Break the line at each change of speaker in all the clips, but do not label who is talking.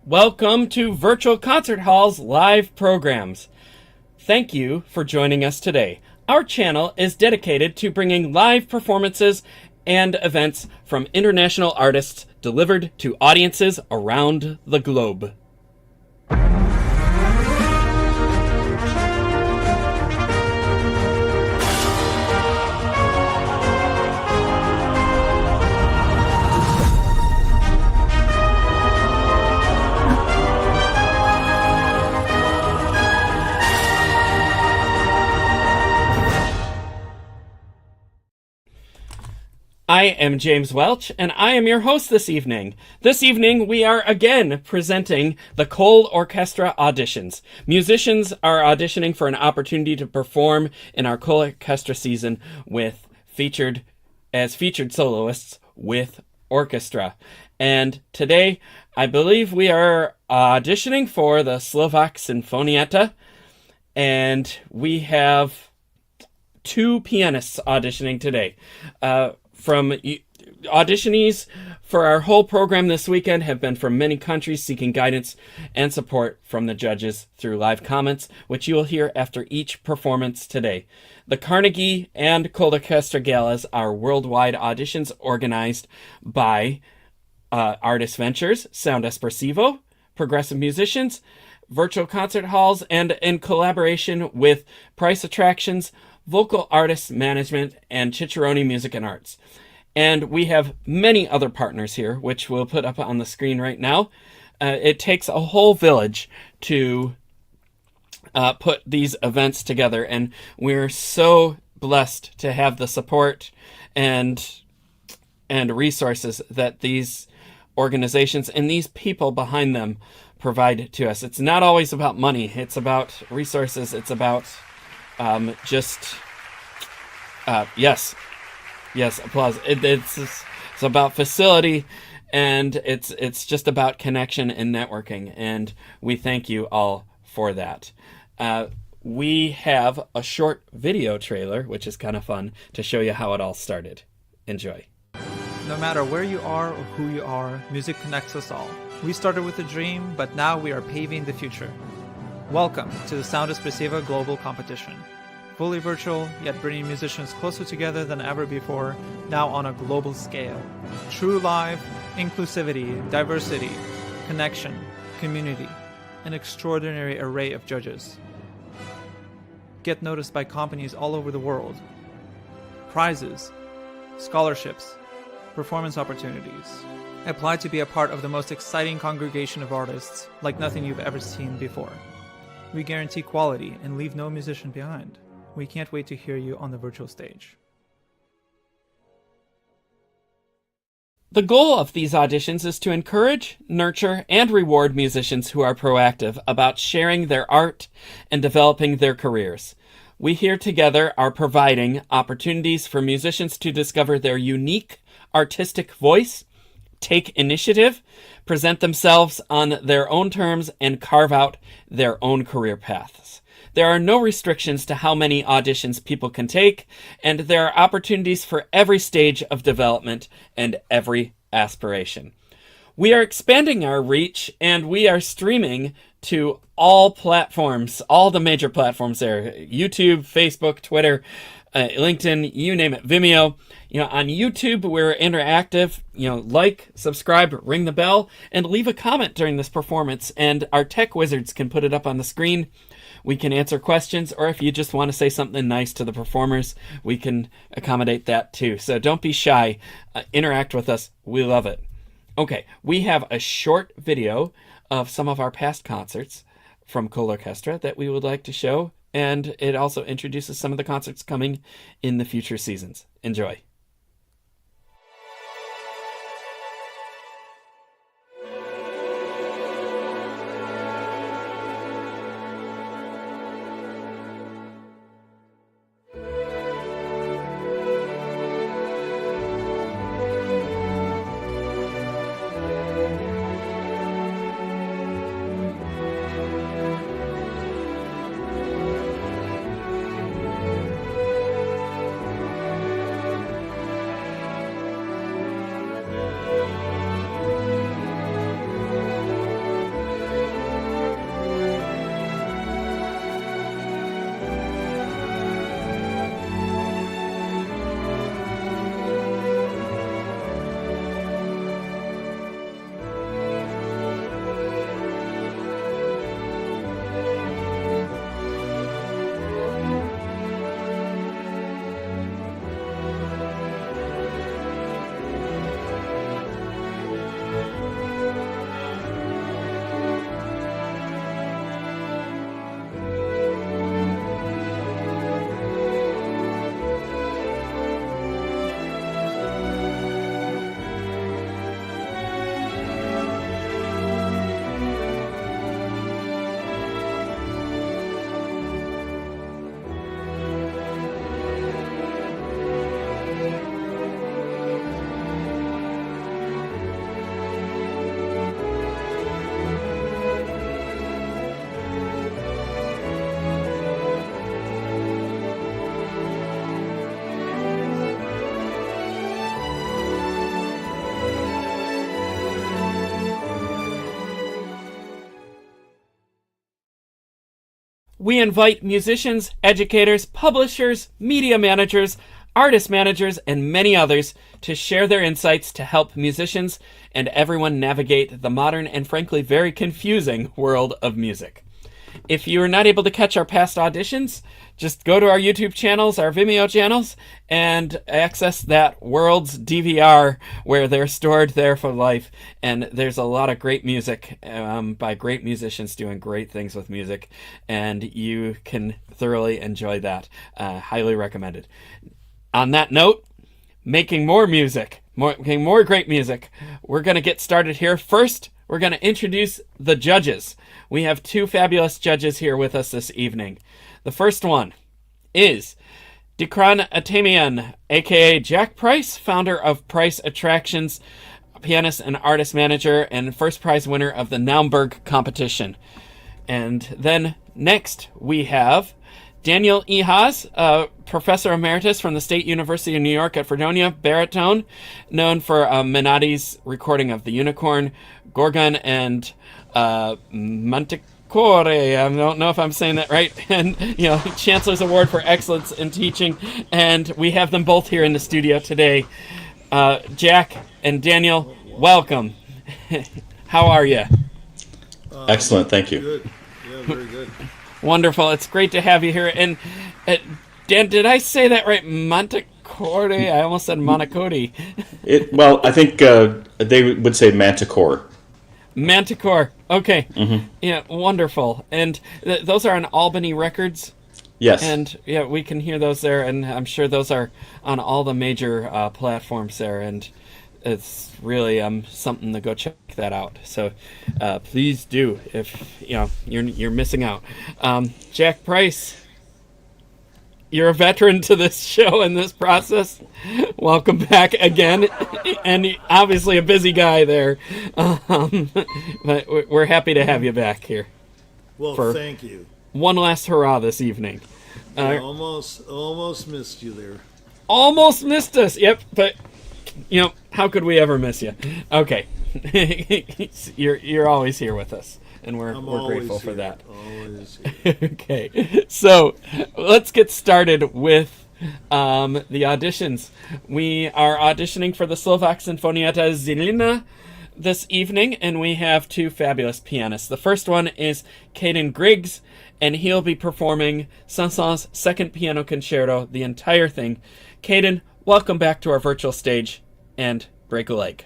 Welcome to Virtual Concert Hall's live programs. Thank you for joining us today. Our channel is dedicated to bringing live performances and events from international artists delivered to audiences around the globe. I am James Welch, and I am your host this evening. This evening, we are again presenting the ColORCHESTRA auditions. Musicians are auditioning for an opportunity to perform in our ColORCHESTRA season with featured soloists with orchestra. And today, I believe we are auditioning for the Slovak Sinfonietta, and we have two pianists auditioning today. From auditionees for our whole program this weekend have been from many countries seeking guidance and support from the judges through live comments, which you will hear after each performance today. The Carnegie and ColORCHESTRA Galas are worldwide auditions organized by Artist Ventures, Sound Espressivo, progressive musicians, virtual concert halls, and in collaboration with Price Attractions, Vocal Artists Management, and Cicciarone Music and Arts. And we have many other partners here, which we'll put up on the screen right now. It takes a whole village to put these events together, and we're so blessed to have the support and resources that these organizations and these people behind them provide to us. It's not always about money. It's about resources. It's about yes, applause. It's about facility, and it's just about connection and networking, and we thank you all for that. We have a short video trailer, which is kind of fun, to show you how it all started. Enjoy.
No matter where you are or who you are, music connects us all. We started with a dream, but now we are paving the future. Welcome to the Sound Espressivo Global Competition. Fully virtual, yet bringing musicians closer together than ever before, now on a global scale. True live, inclusivity, diversity, connection, community, an extraordinary array of judges. Get noticed by companies all over the world. Prizes, scholarships, performance opportunities. Apply to be a part of the most exciting congregation of artists like nothing you've ever seen before. We guarantee quality and leave no musician behind. We can't wait to hear you on the virtual stage.
The goal of these auditions is to encourage, nurture, and reward musicians who are proactive about sharing their art and developing their careers. We here together are providing opportunities for musicians to discover their unique artistic voice, take initiative, present themselves on their own terms, and carve out their own career paths. There are no restrictions to how many auditions people can take, and there are opportunities for every stage of development and every aspiration. We are expanding our reach, and we are streaming to all platforms, all the major platforms there: YouTube, Facebook, Twitter, LinkedIn, you name it, Vimeo. On YouTube, we're interactive. Like, subscribe, ring the bell, and leave a comment during this performance, and our tech wizards can put it up on the screen. We can answer questions, or if you just want to say something nice to the performers, we can accommodate that too. So don't be shy. Interact with us. We love it. Okay, we have a short video of some of our past concerts from ColORCHESTRA that we would like to show, and it also introduces some of the concerts coming in the future seasons. Enjoy. We invite musicians, educators, publishers, media managers, artist managers, and many others to share their insights to help musicians and everyone navigate the modern and frankly very confusing world of music. If you are not able to catch our past auditions, just go to our YouTube channels, our Vimeo channels, and access that world's DVR where they're stored there for life. And there's a lot of great music by great musicians doing great things with music, and you can thoroughly enjoy that. Highly recommended. On that note, making more music, making more great music, we're going to get started here. First, we're going to introduce the judges. We have two fabulous judges here with us this evening. The first one is Dikran Atamian, aka Jack Price, founder of Price Attractions, pianist and artist manager, and first prize winner of the Naumburg competition. And then next we have Daniel E. Haas, professor emeritus from the State University of New York at Fredonia, baritone, known for Menotti's recording of The Unicorn, Gorgon, and Manticore. I don't know if I'm saying that right. And, Chancellor's Award for Excellence in Teaching. And we have them both here in the studio today. Jack and Daniel, welcome. How are you?
Excellent, thank you.
Good. Yeah, very good.
Wonderful. It's great to have you here. And Dan, did I say that right? Manticore? I almost said Monacote.
Well, I think they would say Manticore.
Manticore. Okay.
Mm-hmm.
Yeah, wonderful. And those are on Albany Records?
Yes.
And yeah, we can hear those there, and I'm sure those are on all the major platforms there, and it's really something to go check that out. So please do, if you're missing out. Jack Price, you're a veteran to this show and this process. Welcome back again, and obviously a busy guy there, but we're happy to have you back here.
Well, thank you.
One last hurrah this evening.
I almost missed you there.
Almost missed us. Yep, but how could we ever miss you? Okay, you're always here with us, and we're grateful for that.
Always here.
Okay, so let's get started with the auditions. We are auditioning for the Slovak Sinfonietta Zilina this evening, and we have two fabulous pianists. The first one is Kaiden Griggs, and he'll be performing Saint-Saens' Second Piano Concerto, the entire thing. Kaiden, welcome back to our virtual stage, and break a leg.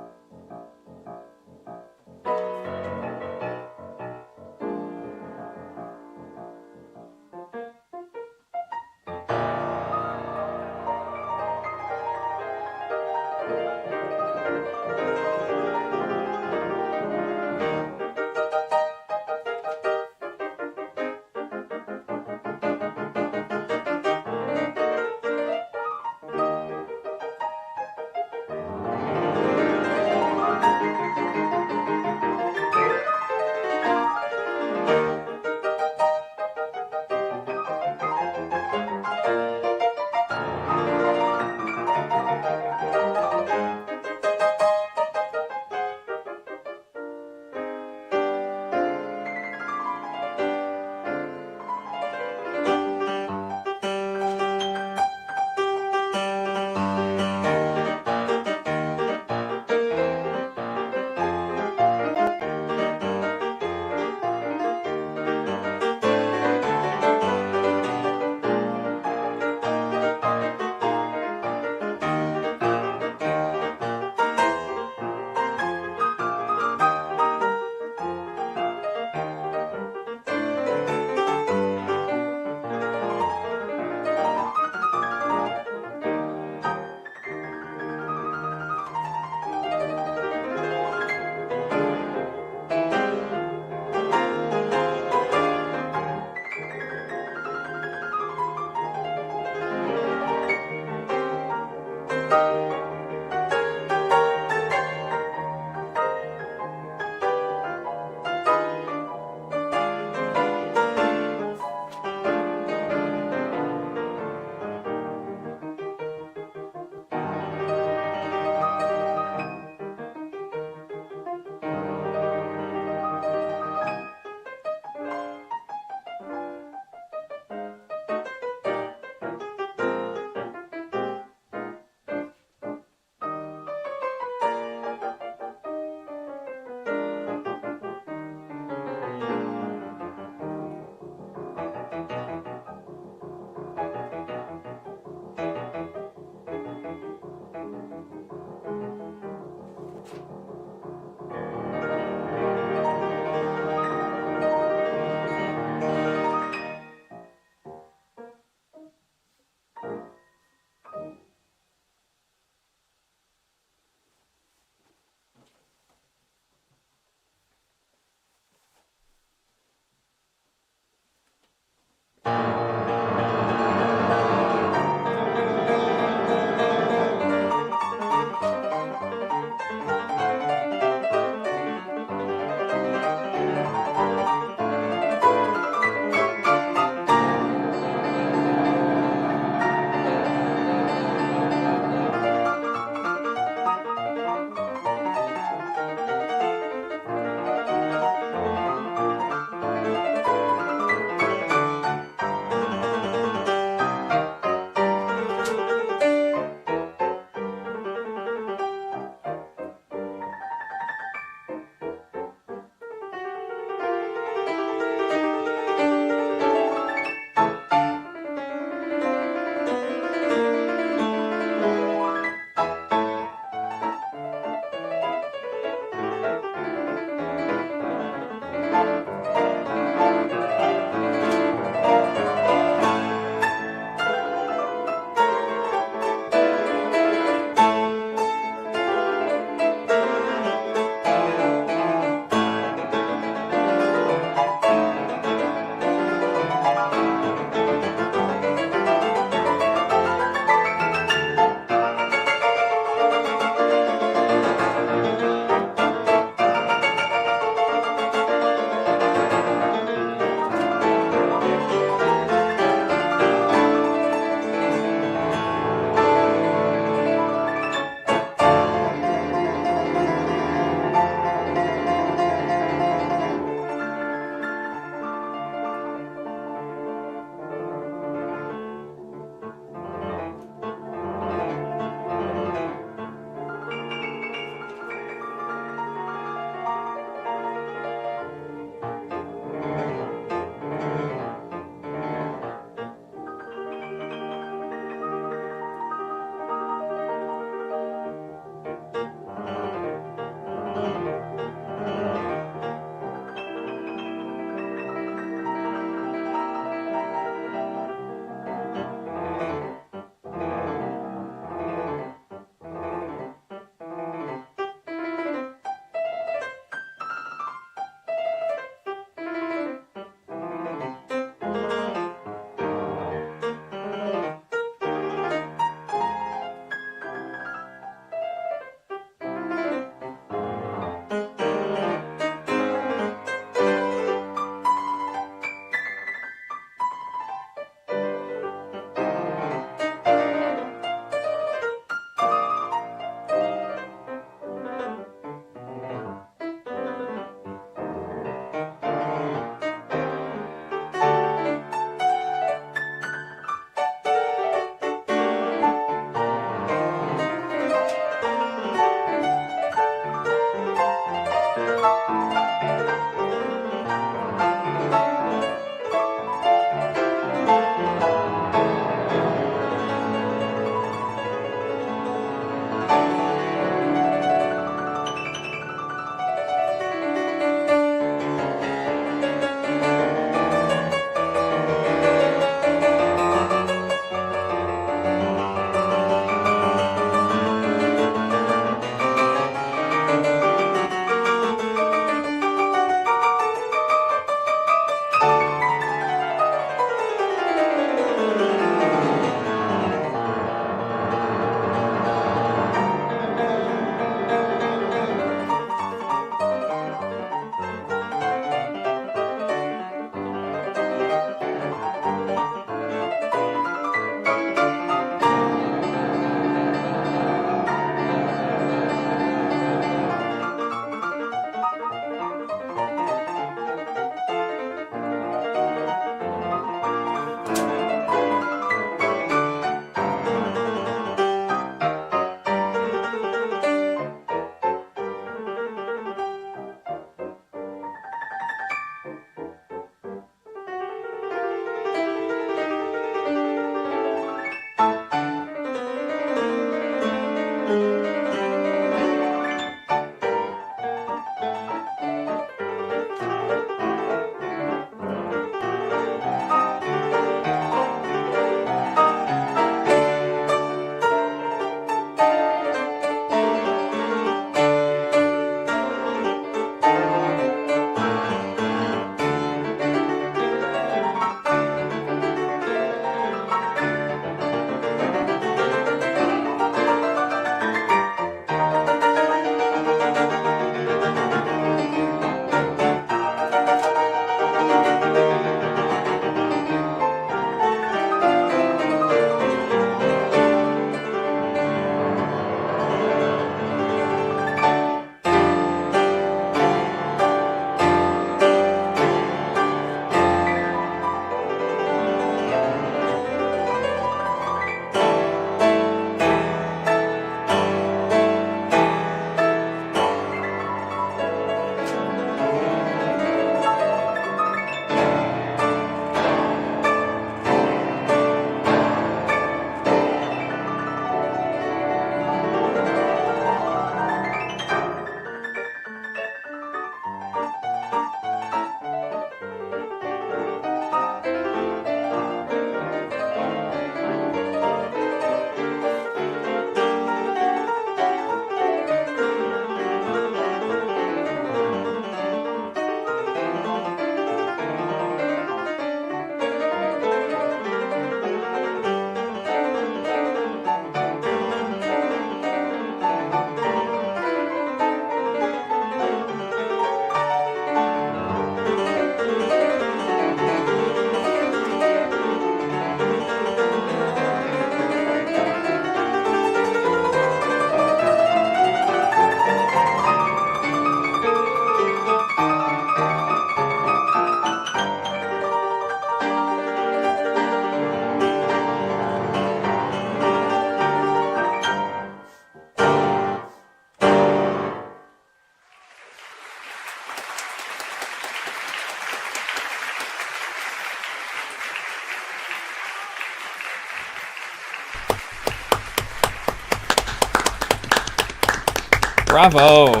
Bravo.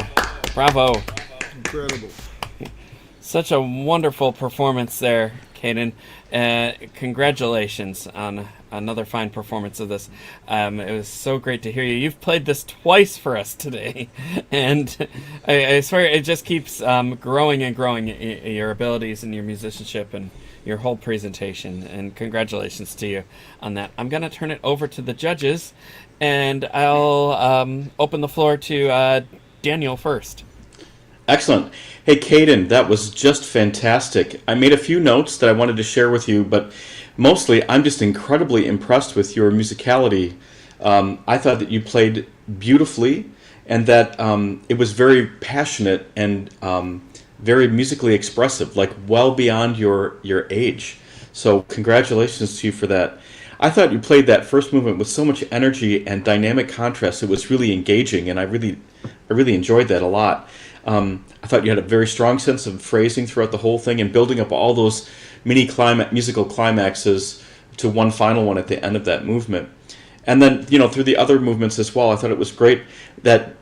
Bravo.
Incredible.
Such a wonderful performance there, Kaiden. Congratulations on another fine performance of this. It was so great to hear you. You've played this twice for us today, and I swear it just keeps growing and growing, your abilities and your musicianship and your whole presentation, and congratulations to you on that. I'm going to turn it over to the judges, and I'll open the floor to Daniel first.
Excellent. Hey, Kaiden, that was just fantastic. I made a few notes that I wanted to share with you, but mostly I'm just incredibly impressed with your musicality. I thought that you played beautifully and that it was very passionate and very musically expressive, like well beyond your age. So congratulations to you for that. I thought you played that first movement with so much energy and dynamic contrast. It was really engaging, and I really enjoyed that a lot. I thought you had a very strong sense of phrasing throughout the whole thing and building up all those mini musical climaxes to one final one at the end of that movement. And then, through the other movements as well, I thought it was great that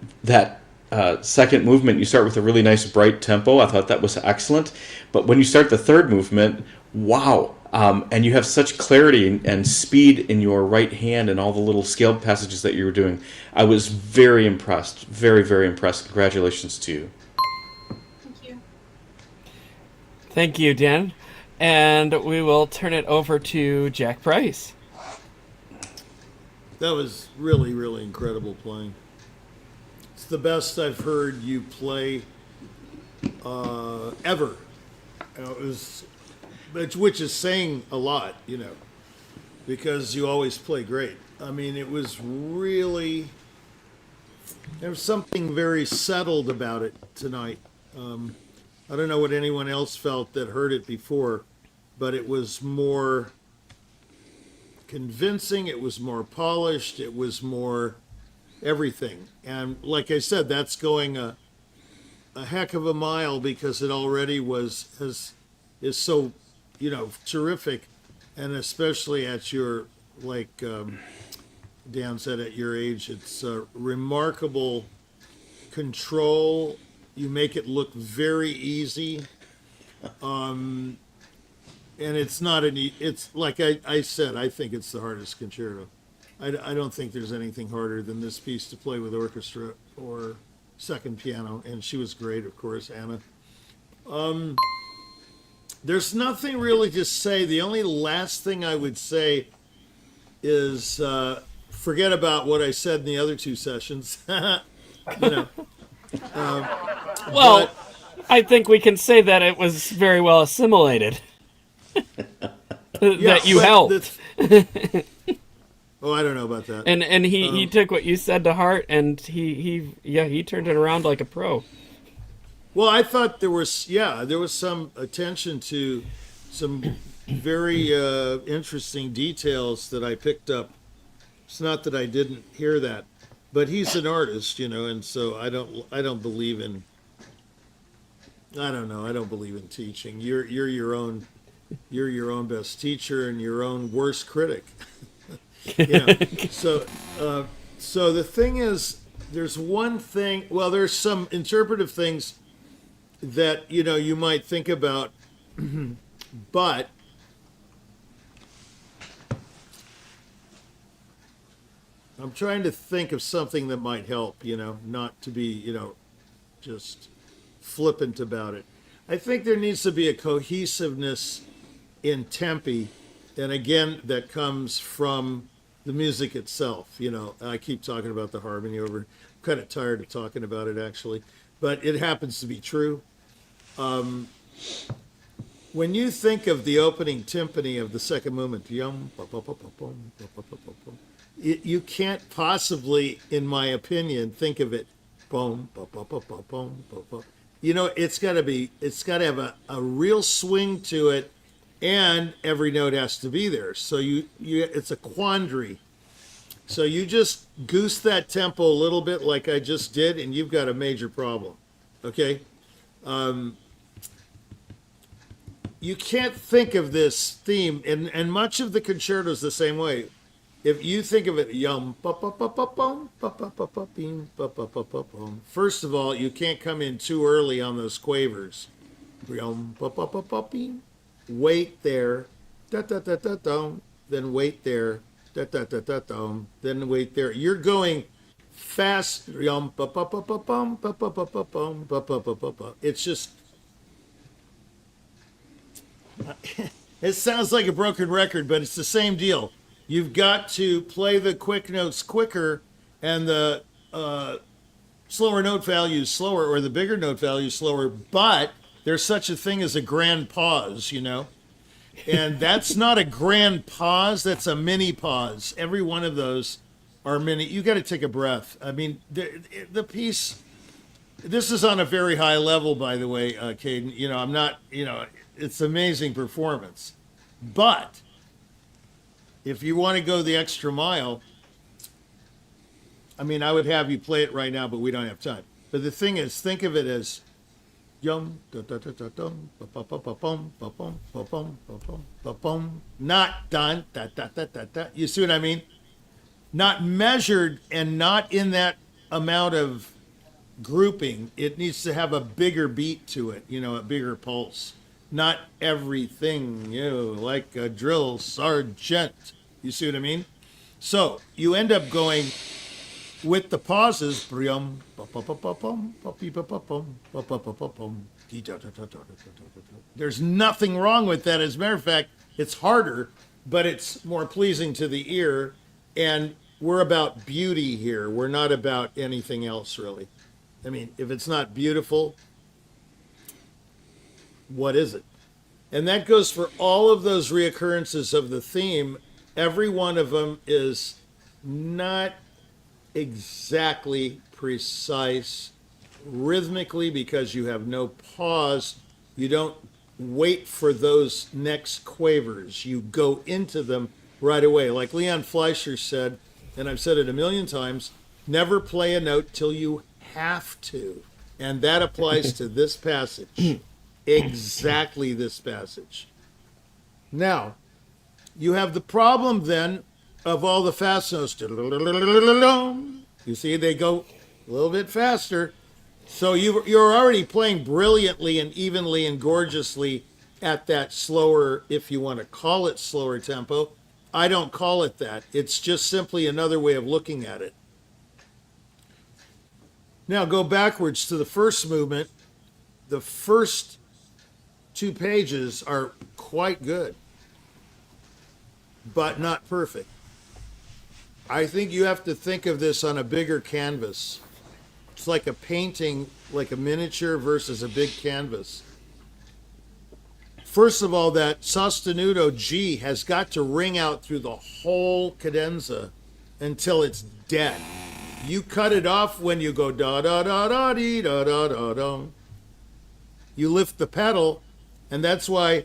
second movement, you start with a really nice bright tempo. I thought that was excellent. But when you start the third movement, wow. And you have such clarity and speed in your right hand and all the little scaled passages that you were doing. I was very impressed. Very, very impressed. Congratulations to you.
Thank you.
Thank you, Dan. And we will turn it over to Jack Price.
That was really, really incredible playing. It's the best I've heard you play ever. It was, which is saying a lot, because you always play great. I mean, it was really, there was something very settled about it tonight. I don't know what anyone else felt that heard it before, but it was more convincing, it was more polished, it was more everything. And like I said, that's going a heck of a mile because it already is so, terrific. And especially at your, like Dan said, at your age, it's remarkable control. You make it look very easy. And it's not it's like I said, I think it's the hardest concerto. I don't think there's anything harder than this piece to play with orchestra or second piano. And she was great, of course, Anna. There's nothing really to say. The only last thing I would say is forget about what I said in the other two sessions.
Well, I think we can say that it was very well assimilated. That you helped.
Oh, I don't know about that.
And he took what you said to heart, and he turned it around like a pro.
Well, I thought there was some attention to some very interesting details that I picked up. It's not that I didn't hear that, but he's an artist, and so I don't believe in. I don't know. I don't believe in teaching. You're your own best teacher and your own worst critic. So the thing is, there's one thing. Well, there's some interpretive things that you might think about, but I'm trying to think of something that might help. Not to be just flippant about it. I think there needs to be a cohesiveness in tempi, and again, that comes from the music itself. I keep talking about the harmony over. I'm kind of tired of talking about it, actually, but it happens to be true. When you think of the opening timpani of the second movement, you can't possibly, in my opinion, think of it. It's got to have a real swing to it, and every note has to be there. So it's a quandary. So you just goose that tempo a little bit like I just did, and you've got a major problem. Okay? You can't think of this theme, and much of the concerto is the same way. if you think of it, yum, ba ba ba ba bum, ba ba ba ba beam, ba ba ba ba bum. First of all, you can't come in too early on those quavers. Yum, ba ba ba ba beam. Wait there, da da da da dum. Then wait there, da da da da dum. Then wait there. You're going fast. Yum, ba ba ba ba bum, ba ba ba ba bum, ba ba ba ba ba. It's just. It sounds like a broken record, but it's the same deal. You've got to play the quick notes quicker and the slower note values slower, or the bigger note values slower, but there's such a thing as a grand pause, And that's not a grand pause, that's a mini pause. Every one of those are mini. You got to take a breath. I mean, the piece, this is on a very high level, by the way, Kaiden. I'm not, it's amazing performance. But if you want to go the extra mile, I mean, I would have you play it right now, but we don't have time. But the thing is, think of it as yum, da da da da dum, ba ba ba ba bum, ba bum, ba bum, ba bum, ba bum, not done, da da da da da. You see what I mean? Not measured and not in that amount of grouping. It needs to have a bigger beat to it, a bigger pulse. Not everything, like a drill sergeant. You see what I mean? So you end up going with the pauses. There's nothing wrong with that. As a matter of fact, it's harder, but it's more pleasing to the ear. And we're about beauty here. We're not about anything else, really. I mean, if it's not beautiful, what is it? And that goes for all of those reoccurrences of the theme. Every one of them is not exactly precise rhythmically because you have no pause. You don't wait for those next quavers. You go into them right away. Like Leon Fleischer said, and I've said it a million times, never play a note till you have to. And that applies to this passage. Exactly this passage. Now, you have the problem then of all the fast notes. You see, they go a little bit faster. So you're already playing brilliantly and evenly and gorgeously at that slower, if you want to call it slower tempo. I don't call it that. It's just simply another way of looking at it. Now go backwards to the first movement. The first 2 pages are quite good, but not perfect. I think you have to think of this on a bigger canvas. It's like a painting, like a miniature versus a big canvas. First of all, that sostenuto G has got to ring out through the whole cadenza until it's dead. You cut it off when you go da da da da dee da da da da. You lift the pedal, and that's why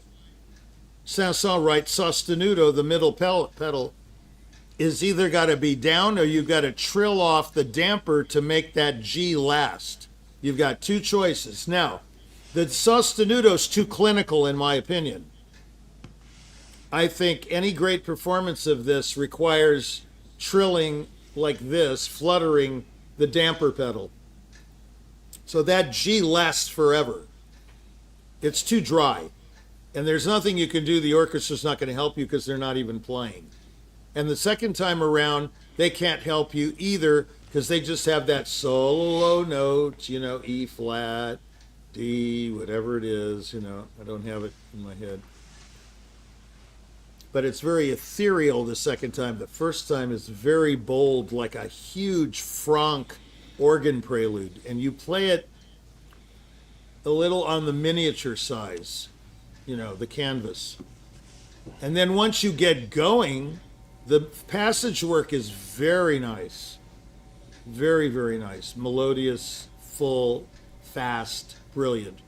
Saint-Saens writes sostenuto, the middle pedal, is either got to be down or you've got to trill off the damper to make that G last. You've got 2 choices. Now, the sostenuto is too clinical, in my opinion. I think any great performance of this requires trilling like this, fluttering the damper pedal. So that G lasts forever. It's too dry. And there's nothing you can do. The orchestra's not going to help you because they're not even playing. And the second time around, they can't help you either because they just have that solo note, E flat, D, whatever it is, I don't have it in my head. But it's very ethereal the second time. The first time is very bold, like a huge Franck organ prelude. And you play it a little on the miniature size, the canvas. And then once you get going, the passage work is very nice. Very, very nice. Melodious, full, fast, brilliant.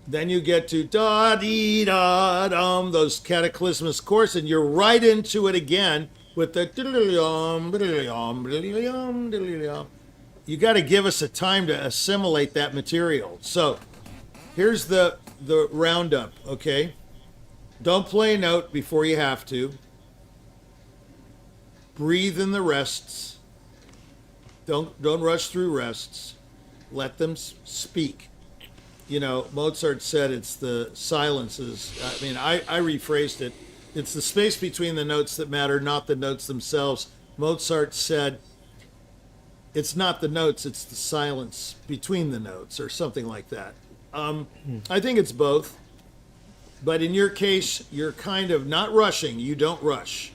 Then you get to da-dee-da-dum, those cataclysmos chords, and you're right into it again with the diddly-yum, diddly-yum, diddly-yum, diddly-yum. You got to give us a time to assimilate that material. So here's the roundup, okay? Don't play a note before you have to. breathe in the rests. Don't rush through rests. Let them speak. You know, Mozart said it's the silences. I mean, I rephrased it. It's the space between the notes that matter, not the notes themselves. Mozart said it's not the notes, it's the silence between the notes, or something like that. I think it's both. But in your case, you're kind of not rushing. You don't rush,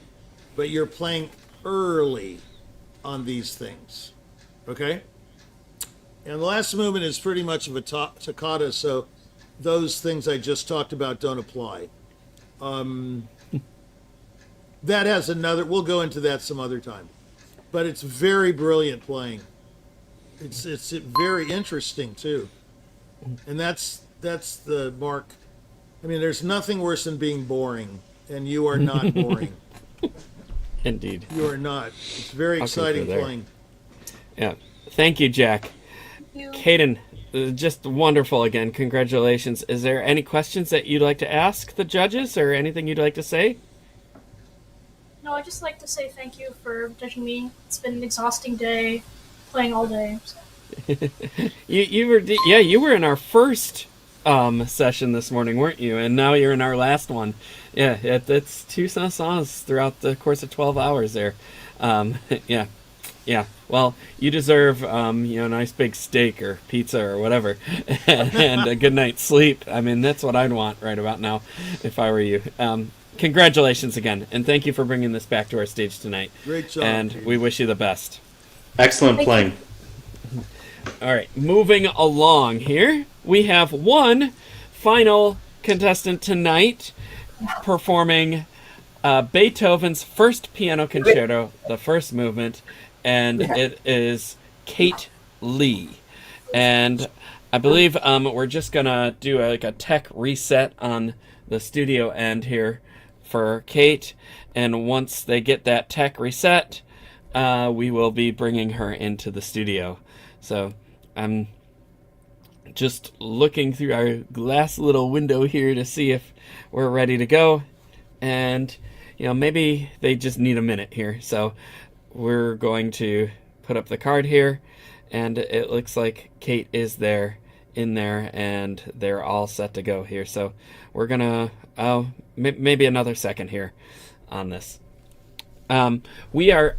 but you're playing early on these things. Okay? And the last movement is pretty much of a toccata, so those things I just talked about don't apply. That has another, we'll go into that some other time. But it's very brilliant playing. It's very interesting too. And that's the mark. I mean, there's nothing worse than being boring, and you are not boring.
Indeed.
You are not. It's very exciting playing.
Yeah. Thank you, Jack.
You.
Kaiden, just wonderful again. Congratulations. Is there any questions that you'd like to ask the judges, or anything you'd like to say?
No, I'd just like to say thank you for judging me. It's been an exhausting day, playing all day. So.
You were in our first session this morning, weren't you? And now you're in our last one. Yeah, it's 2 Saint-Saens throughout the course of 12 hours there. Yeah. Well, you deserve a nice big steak or pizza or whatever, and a good night's sleep. I mean, that's what I'd want right about now, if I were you. Congratulations again, and thank you for bringing this back to our stage tonight.
Great job.
And we wish you the best.
Excellent playing.
All right, moving along here, we have one final contestant tonight performing Beethoven's first piano concerto, the first movement, and it is Kate Lee. And I believe we're just gonna do a tech reset on the studio end here for Kate, and once they get that tech reset, we will be bringing her into the studio. So I'm just looking through our glass little window here to see if we're ready to go, and maybe they just need a minute here. So we're going to put up the card here, and it looks like Kate is in there, and they're all set to go here. So we're gonna maybe another second here on this. We are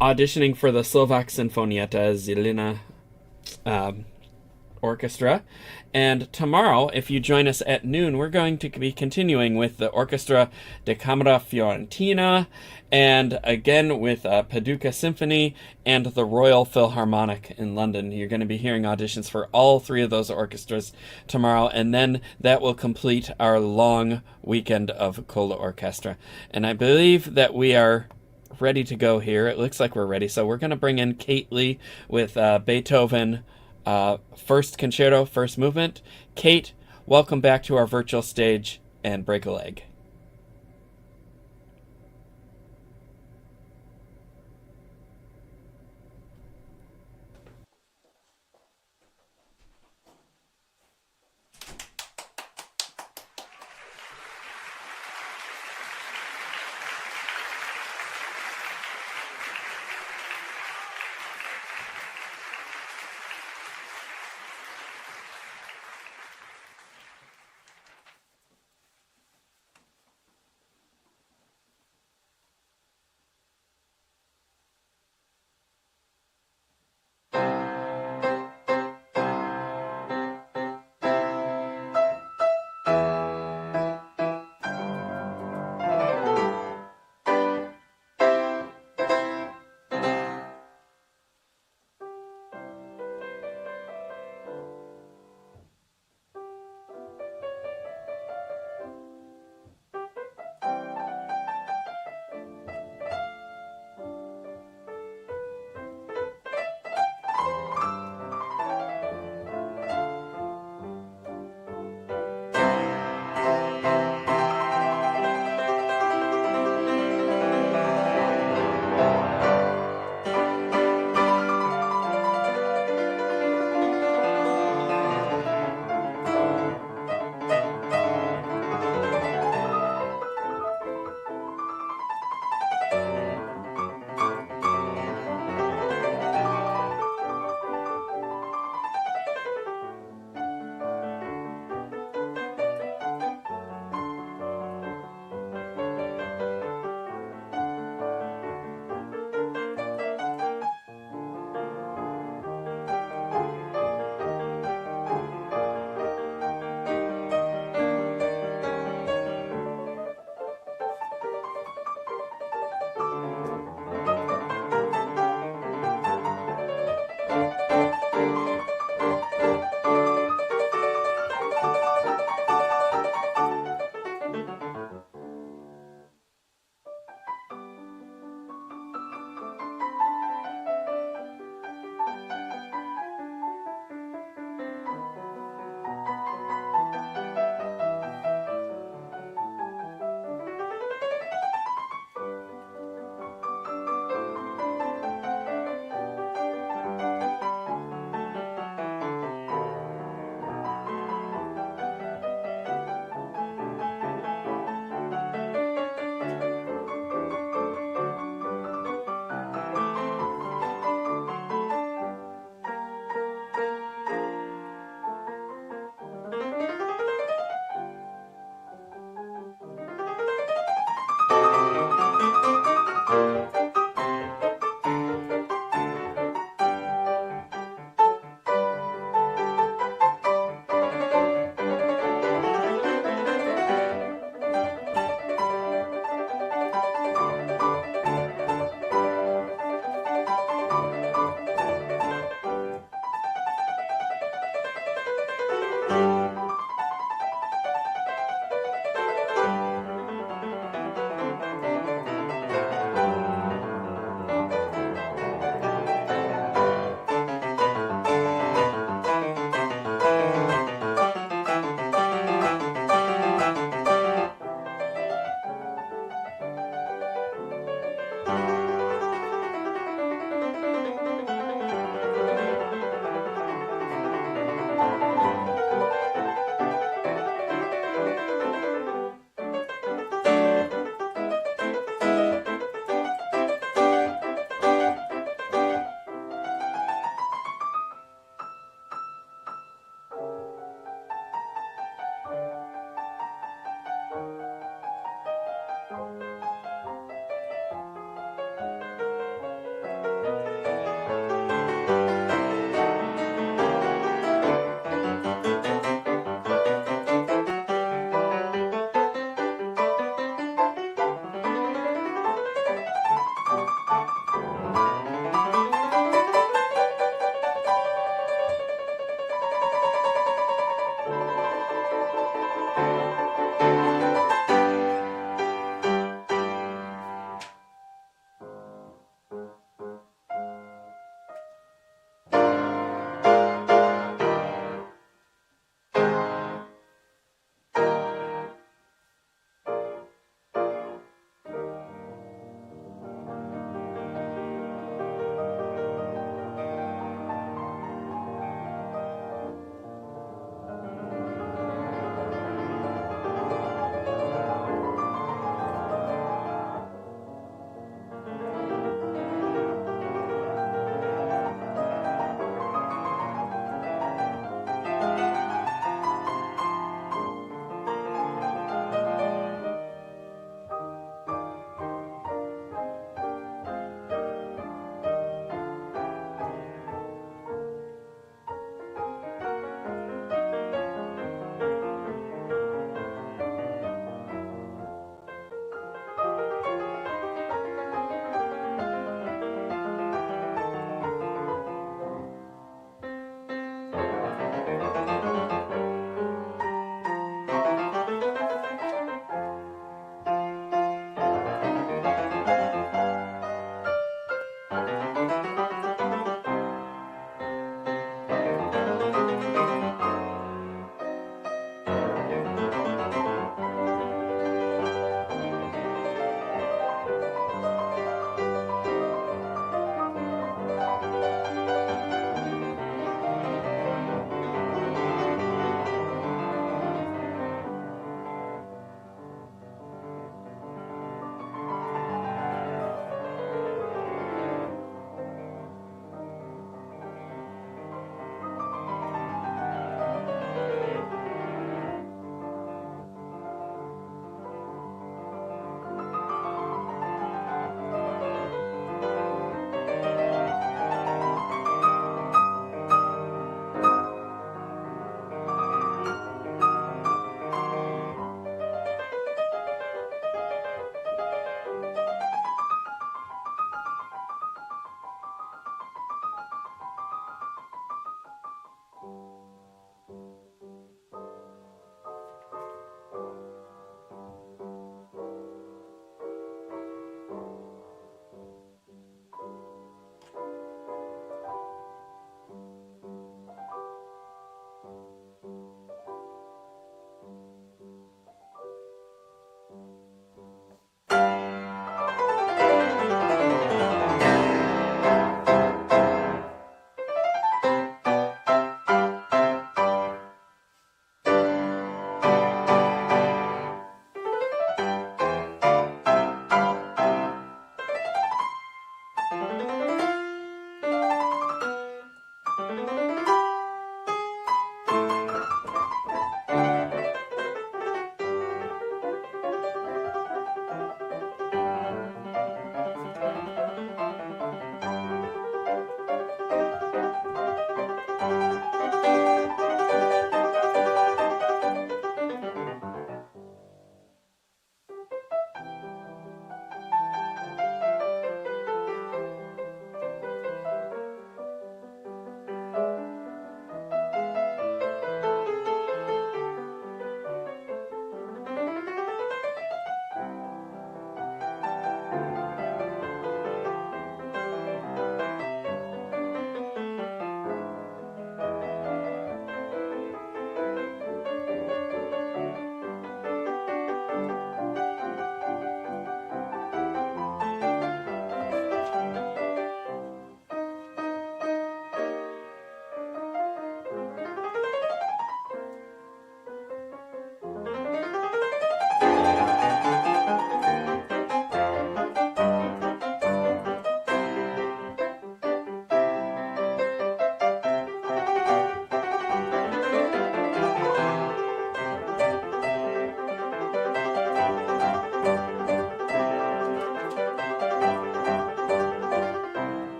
auditioning for the Slovak Sinfonietta Zilina Orchestra, and tomorrow, if you join us at noon, we're going to be continuing with the Orchestra de Camera Fiorentina, and again with Paducah Symphony and the Royal Philharmonic in London. You're going to be hearing auditions for all 3 of those orchestras tomorrow, and then that will complete our long weekend of ColORCHESTRA. And I believe that we are ready to go here. It looks like we're ready, so we're going to bring in Kate Lee with Beethoven first concerto, first movement. Kate, welcome back to our virtual stage, and break a leg.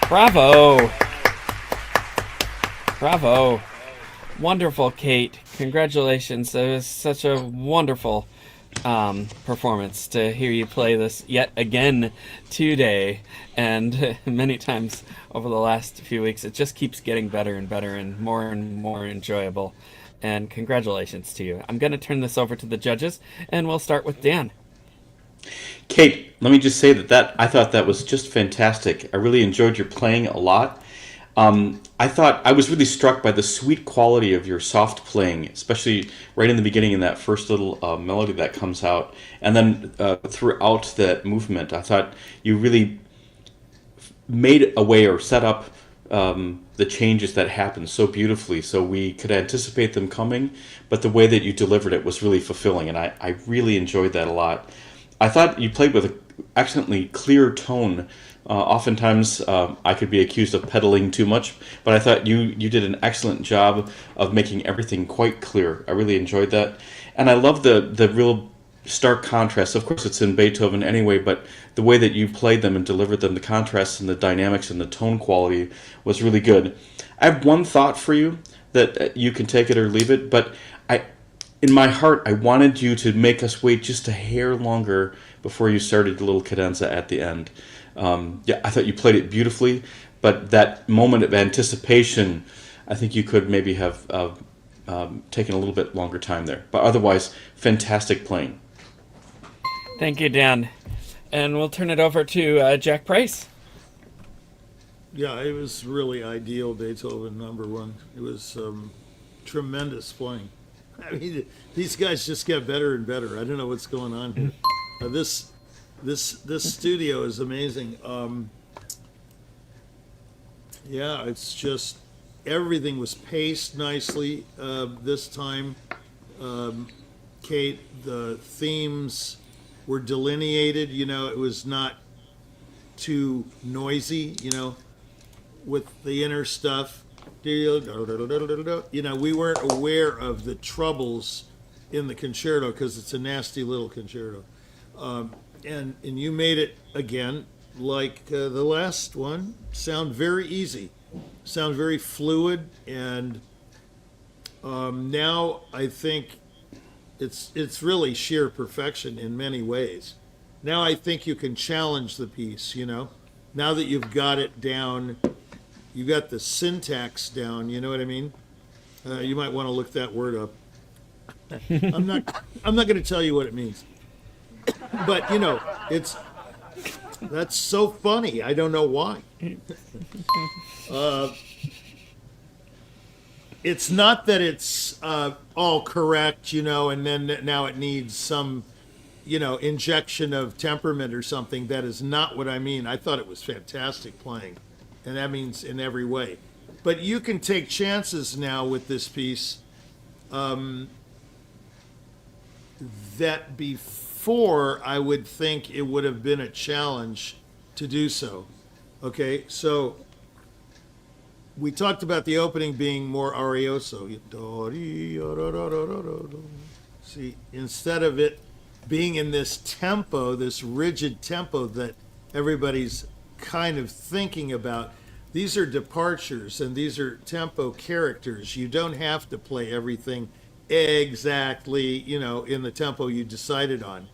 Bravo. Bravo. Wonderful, Kate. Congratulations. It was such a wonderful performance to hear you play this yet again today, and many times over the last few weeks. It just keeps getting better and more enjoyable. And congratulations to you. I'm going to turn this over to the judges, and we'll start with Dan.
Kate, let me just say that I thought that was just fantastic. I really enjoyed your playing a lot. I was really struck by the sweet quality of your soft playing, especially right in the beginning in that first little melody that comes out. And then throughout that movement, I thought you really made a way or set up the changes that happened so beautifully, so we could anticipate them coming, but the way that you delivered it was really fulfilling, and I really enjoyed that a lot. I thought you played with an excellently clear tone. Oftentimes, I could be accused of pedaling too much, but I thought you did an excellent job of making everything quite clear. I really enjoyed that, and I love the real stark contrast. Of course, it's in Beethoven anyway, but the way that you played them and delivered them, the contrasts and the dynamics and the tone quality was really good. I have one thought for you that you can take it or leave it, but in my heart, I wanted you to make us wait just a hair longer before you started the little cadenza at the end. I thought you played it beautifully, but that moment of anticipation, I think you could maybe have taken a little bit longer time there. But otherwise, fantastic playing.
Thank you, Dan. And we'll turn it over to Jack Price.
Yeah, it was really ideal, Beethoven #1. It was tremendous playing. I mean, these guys just get better and better. I don't know what's going on here. This studio is amazing. Yeah, it's just everything was paced nicely this time. Kate, the themes were delineated. It was not too noisy. With the inner stuff. We weren't aware of the troubles in the concerto because it's a nasty little concerto. And you made it, again, like the last one, sound very easy, sound very fluid, and now I think it's really sheer perfection in many ways. Now I think you can challenge the piece, now that you've got it down. You got the syntax down, you know what I mean? You might want to look that word up. I'm not going to tell you what it means. But, that's so funny. I don't know why. It's not that it's all correct, and then now it needs some, injection of temperament or something. That is not what I mean. I thought it was fantastic playing. And that means in every way. But you can take chances now with this piece that before I would think it would have been a challenge to do so. Okay, so we talked about the opening being more arioso. See, instead of it being in this tempo, this rigid tempo that everybody's kind of thinking about, these are departures and these are tempo characters. You don't have to play everything exactly, in the tempo you decided on.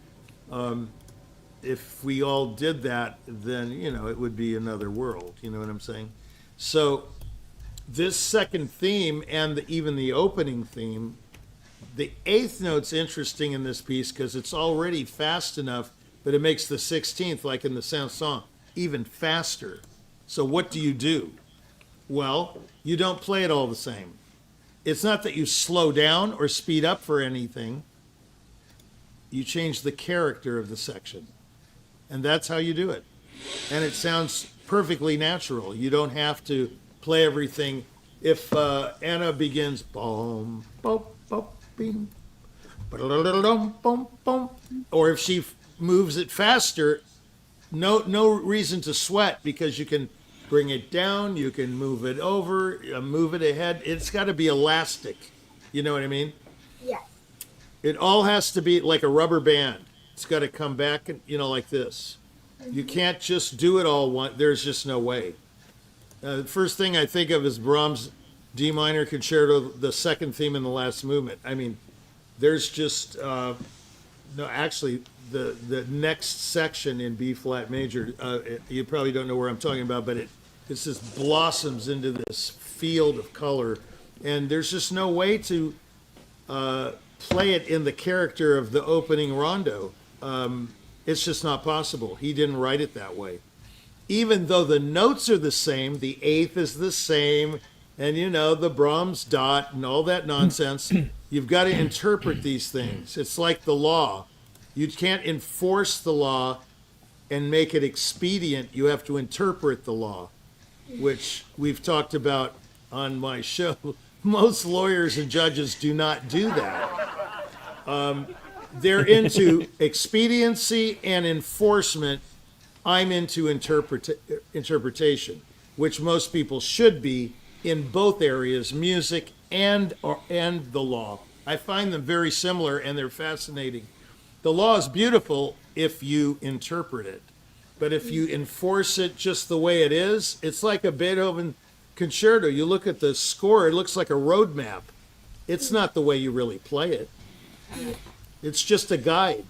If we all did that, then, it would be another world. You know what I'm saying? So this second theme and even the opening theme, the eighth note's interesting in this piece because it's already fast enough, but it makes the 16th, like in the Saint-Saens, even faster. So what do? Well, you don't play it all the same. It's not that you slow down or speed up for anything. You change the character of the section. And that's how you do it. And it sounds perfectly natural. You don't have to play everything. If Anna begins, boom, boom, boom, bing, boom, boom, or if she moves it faster, no reason to sweat because you can bring it down, you can move it over, move it ahead. It's got to be elastic. You know what I mean?
Yes.
It all has to be like a rubber band. It's got to come back, like this. You can't just do it all one. There's just no way. The first thing I think of is Brahms' D minor concerto, the second theme in the last movement. I mean, there's just no. Actually, the next section in B flat major, you probably don't know where I'm talking about, but it just blossoms into this field of color, and there's just no way to play it in the character of the opening rondo. It's just not possible. He didn't write it that way. Even though the notes are the same, the eighth is the same, and the Brahms dot and all that nonsense, you've got to interpret these things. It's like the law. You can't enforce the law and make it expedient. You have to interpret the law, which we've talked about on my show. Most lawyers and judges do not do that. They're into expediency and enforcement. I'm into interpretation, which most people should be in both areas, music and the law. I find them very similar, and they're fascinating. The law is beautiful if you interpret it, but if you enforce it just the way it is, it's like a Beethoven concerto. You look at the score, it looks like a road map. It's not the way you really play it. It's just a guide.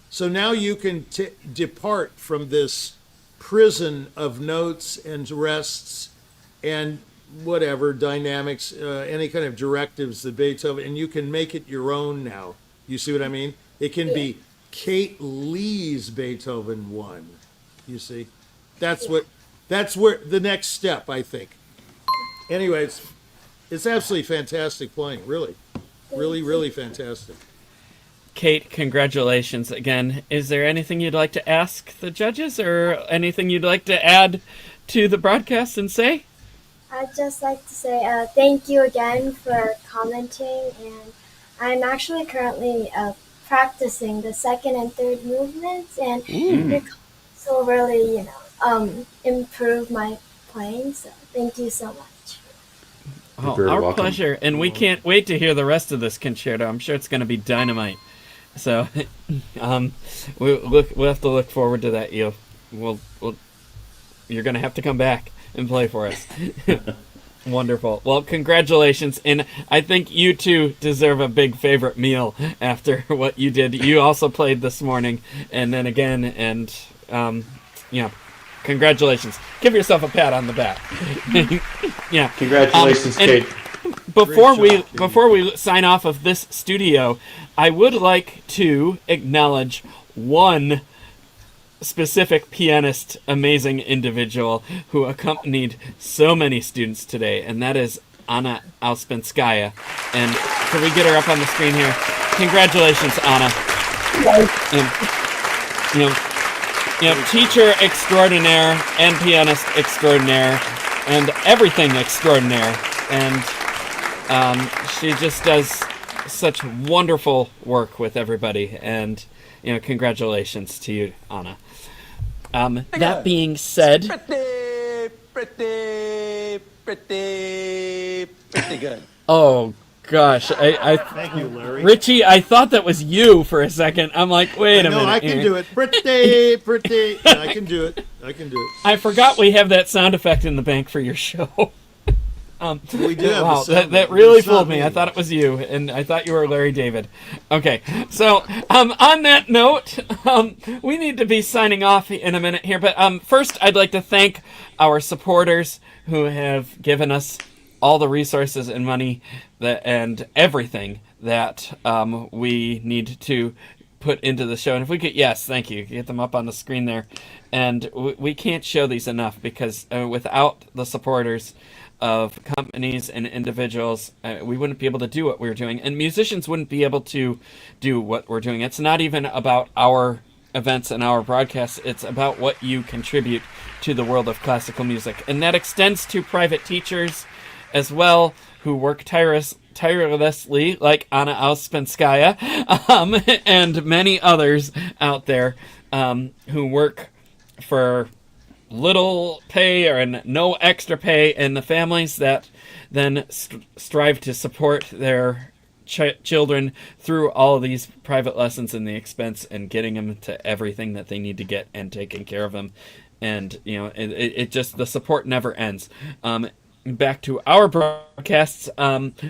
So now you can depart from this prison of notes and rests and whatever, dynamics, any kind of directives that Beethoven, and you can make it your own now. You see what I mean? It can be Kate Lee's Beethoven 1. You see? That's where the next step, I think. Anyway, it's absolutely fantastic playing, really. Really, really fantastic.
Kate, congratulations again. Is there anything you'd like to ask the judges or anything you'd like to add to the broadcast and say?
I'd just like to say thank you again for commenting, and I'm actually currently practicing the second and third movements, and your comments will really, improve my playing, so thank you so much.
Oh, our pleasure, and we can't wait to hear the rest of this concerto. I'm sure it's going to be dynamite. So, we'll have to look forward to that. You're going to have to come back and play for us. Wonderful. Well, congratulations, and I think you two deserve a big favorite meal after what you did. You also played this morning, and then again, and congratulations. Give yourself a pat on the back. Yeah.
Congratulations, Kate.
Before we sign off of this studio, I would like to acknowledge one specific pianist, amazing individual who accompanied so many students today, and that is Anna Auspinskaya. And can we get her up on the screen here? Congratulations, Anna. Teacher extraordinaire and pianist extraordinaire and everything extraordinaire. And she just does such wonderful work with everybody. And, congratulations to you, Anna. That being said...
Pretty good.
Oh, gosh.
Thank you, Larry.
Richie, I thought that was you for a second. I'm like, wait a minute.
No, I can do it. Pretty. Yeah, I can do it.
I forgot we have that sound effect in the bank for your show.
We do have
wow,
the sound,
that
but
really
it's not
fooled me. I thought it was you, and I thought you were Larry David. Okay, so on that note, we need to be signing off in a minute here. But first, I'd like to thank our supporters who have given us all the resources and money and everything that we need to put into the show. And if we could, yes, thank you. Get them up on the screen there. And we can't show these enough because without the supporters of companies and individuals, we wouldn't be able to do what we're doing, and musicians wouldn't be able to do what we're doing. It's not even about our events and our broadcasts, it's about what you contribute to the world of classical music, and that extends to private teachers as well, who work tirelessly, like Anna Auspinskaya, and many others out there who work for little pay or no extra pay, and the families that then strive to support their children through all of these private lessons and the expense and getting them to everything that they need to get and taking care of them. and it just, the support never ends. Back to our broadcasts,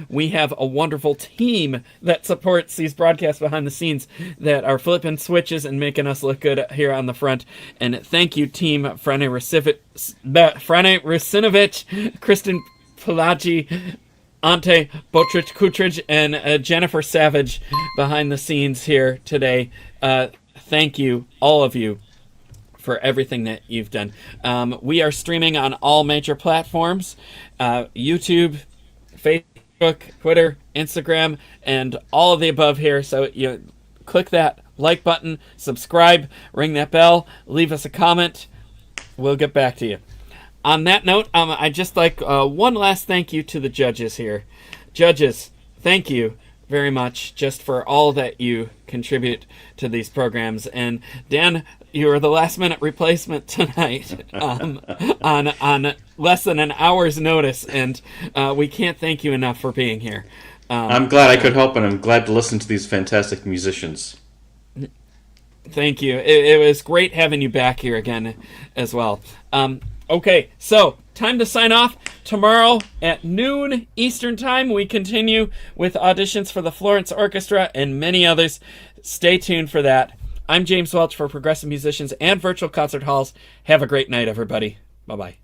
we have a wonderful team that supports these broadcasts behind the scenes that are flipping switches and making us look good here on the front. And thank you, team Frane Rusinovic, Kristen Pelagi, Ante Botrich Kutrich, and Jennifer Savage behind the scenes here today. Thank you, all of you, for everything that you've done. We are streaming on all major platforms, YouTube, Facebook, Twitter, Instagram, and all of the above here. So click that like button, subscribe, ring that bell, leave us a comment. We'll get back to you. On that note, I'd just like one last thank you to the judges here. Judges, thank you very much just for all that you contribute to these programs. And Dan, you were the last minute replacement tonight on less than an hour's notice, and we can't thank you enough for being here.
I'm glad I could help, and I'm glad to listen to these fantastic musicians.
Thank you. It was great having you back here again as well. Okay, so time to sign off. Tomorrow at noon Eastern Time, we continue with auditions for the Florence Orchestra and many others. Stay tuned for that. I'm James Welch for Progressive Musicians and Virtual Concert Halls. Have a great night, everybody. Bye-bye.